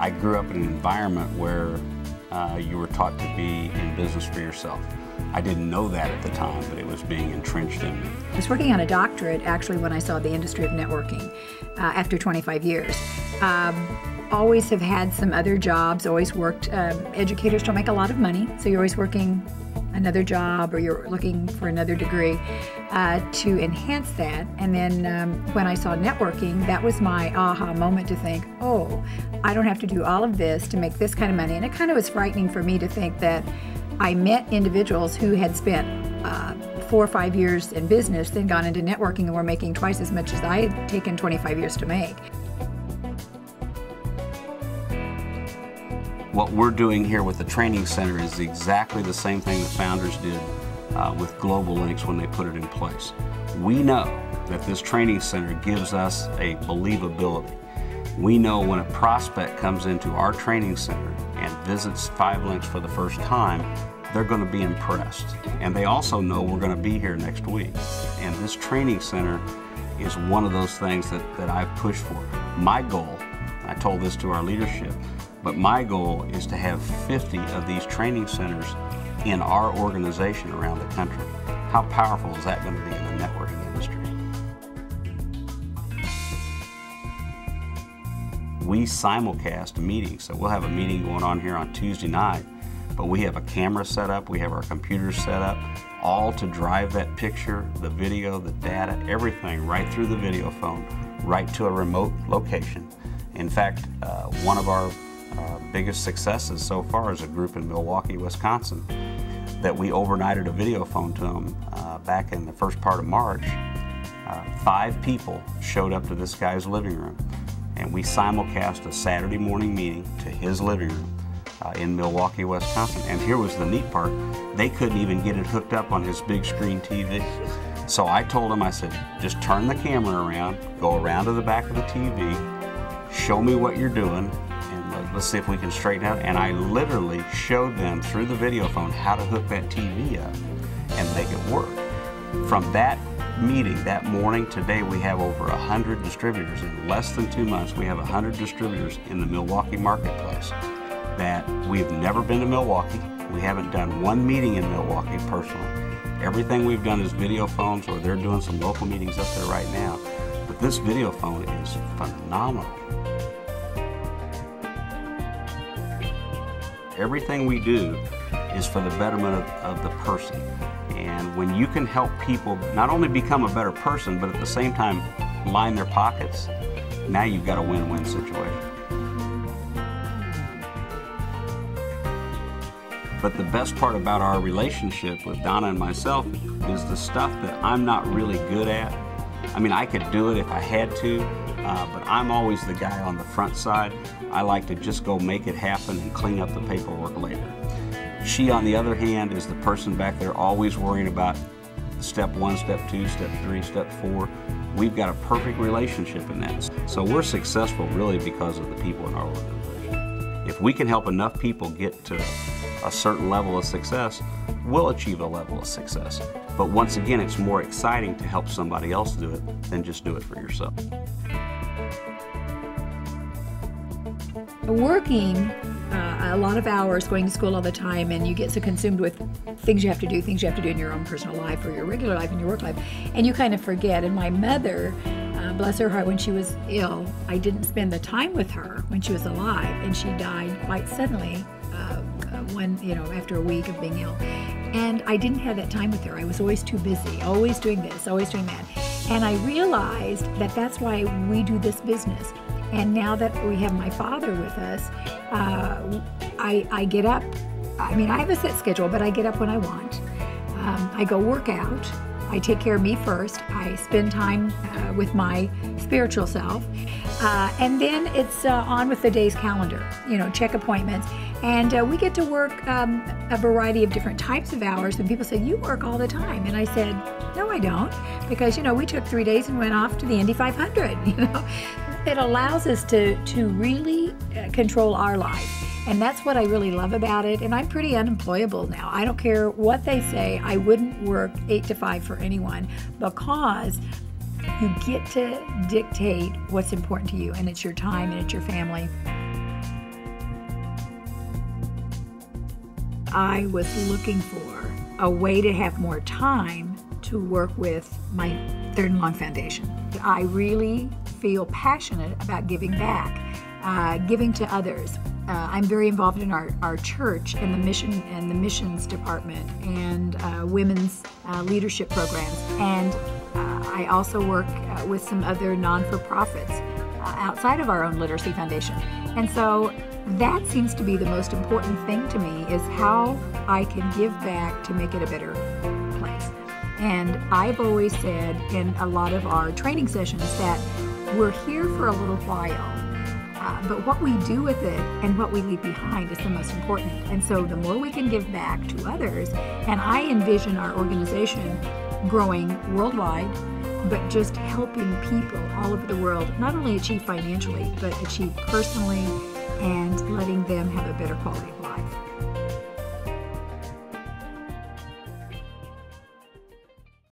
I grew up in an environment where you were taught to be in business for yourself. I didn't know that at the time, but it was being entrenched in me. I was working on a doctorate actually when I saw the industry of networking after 25 years. Always have had some other jobs, always worked. Educators don't make a lot of money, so you're always working another job or you're looking for another degree to enhance that. And then when I saw networking, that was my aha moment to think, oh, I don't have to do all of this to make this kind of money. And it kind of was frightening for me to think that I met individuals who had spent 4 or 5 years in business, then gone into networking and were making twice as much as I had taken 25 years to make. What we're doing here with the training center is exactly the same thing the founders did with Global Links when they put it in place. We know that this training center gives us a believability. We know when a prospect comes into our training center and visits 5 Links for the first time, they're going to be impressed. And they also know we're going to be here next week. And this training center is one of those things that I've pushed for. My goal, I told this to our leadership, but my goal is to have 50 of these training centers in our organization around the country. How powerful is that going to be in the networking industry? We simulcast meetings, so we'll have a meeting going on here on Tuesday night, but we have a camera set up, we have our computers set up, all to drive that picture, the video, the data, everything right through the video phone, right to a remote location. In fact, one of our biggest successes so far is a group in Milwaukee, Wisconsin, that we overnighted a video phone to them back in the first part of March. 5 people showed up to this guy's living room, and we simulcast a Saturday morning meeting to his living room in Milwaukee, Wisconsin. And here was the neat part, they couldn't even get it hooked up on his big screen TV. So I told him, I said, just turn the camera around, go around to the back of the TV, show me what you're doing, and let's see if we can straighten out. And I literally showed them through the video phone how to hook that TV up and make it work. From that meeting that morning, today we have over 100 distributors. In less than 2 months, we have 100 distributors in the Milwaukee marketplace that we've never been to Milwaukee. We haven't done one meeting in Milwaukee personally. Everything we've done is video phones, or they're doing some local meetings up there right now. But this video phone is phenomenal. Everything we do is for the betterment of the person. And when you can help people not only become a better person, but at the same time line their pockets, now you've got a win-win situation. But the best part about our relationship with Donna and myself is the stuff that I'm not really good at. I mean, I could do it if I had to, but I'm always the guy on the front side. I like to just go make it happen and clean up the paperwork later. She, on the other hand, is the person back there always worrying about step 1, step 2, step 3, step 4. We've got a perfect relationship in that. So we're successful really because of the people in our organization. If we can help enough people get to a certain level of success, we'll achieve a level of success. But once again, it's more exciting to help somebody else do it than just do it for yourself. Working a lot of hours, going to school all the time, and you get so consumed with things you have to do in your own personal life or your regular life and your work life, and you kind of forget. And my mother, bless her heart, when she was ill, I didn't spend the time with her when she was alive, and she died quite suddenly after a week of being ill. And I didn't have that time with her. I was always too busy, always doing this, always doing that. And I realized that that's why we do this business. And now that we have my father with us, I get up. I mean, I have a set schedule, but I get up when I want. I go work out. I take care of me first. I spend time with my spiritual self. And then it's on with the day's calendar, check appointments. And we get to work a variety of different types of hours. And people say, you work all the time. And I said, no, I don't. Because, we took 3 days and went off to the Indy 500, It allows us to really control our life. And that's what I really love about it. And I'm pretty unemployable now. I don't care what they say. I wouldn't work 8 to 5 for anyone, because you get to dictate what's important to you, and it's your time and it's your family. I was looking for a way to have more time to work with my Third and Long Foundation. I really feel passionate about giving back, giving to others. I'm very involved in our church and the missions department and women's leadership programs. And I also work with some other non-for-profits outside of our own Literacy Foundation. And so that seems to be the most important thing to me, is how I can give back to make it a better place. And I've always said in a lot of our training sessions that we're here for a little while, but what we do with it and what we leave behind is the most important. And so the more we can give back to others, and I envision our organization growing worldwide, but just helping people all over the world not only achieve financially, but achieve personally, and letting them have a better quality of life.